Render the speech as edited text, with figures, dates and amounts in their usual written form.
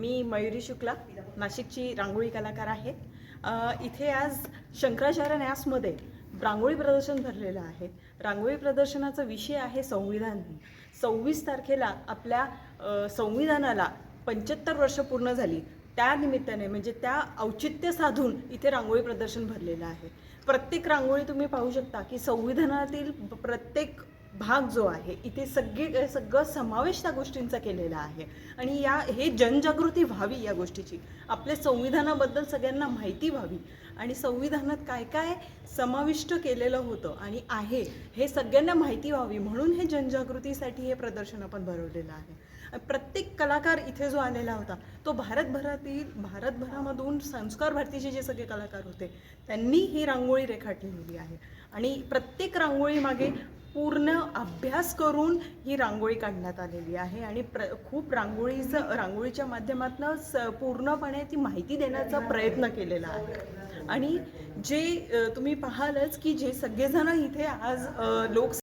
मी मयुरी शुक्ला, नाशिकची रांगोळी कलाकार आहे। इथे आज शंकराचार्य न्यासमध्ये रांगोळी प्रदर्शन भरलेलं आहे। रांगोळी प्रदर्शनाचा विषय आहे संविधान। 26 तारखेला आपल्या संविधानाला 75 वर्ष पूर्ण झाली। त्या निमित्ताने म्हणजे त्या औचित्य साधून इथे रांगोळी प्रदर्शन भरलेलं आहे। प्रत्येक रांगोळी तुम्ही पाहू शकता की संविधानातील प्रत्येक भाग जो आहे इथे सगळं समावेश त्या गोष्टींचा केलेला आहे। आणि हे जनजागृती व्हावी या गोष्टीची, आपल्या संविधानाबद्दल सगळ्यांना माहिती व्हावी आणि संविधानात काय काय समाविष्ट केलेलं होतं आणि आहे हे सगळ्यांना माहिती व्हावी म्हणून हे जनजागृतीसाठी हे प्रदर्शन आपण भरवलेलं आहे। प्रत्येक कलाकार इथे जो आलेला होता तो भारतभरामधून संस्कार भारतीचे जे सगळे कलाकार होते त्यांनी ही रांगोळी रेखाटलेली आहे। आणि प्रत्येक रांगोळी मागे पूर्ण अभ्यास करून ही रांगोळी काढण्यात आलेली आहे आणि खूप रांगोळीच्या माध्यमातून पूर्णपणे ती माहिती देण्याचा प्रयत्न केलेला आहे। आणि जे तुम्ही पाहालच की जे सगळेजण इथे आज लोक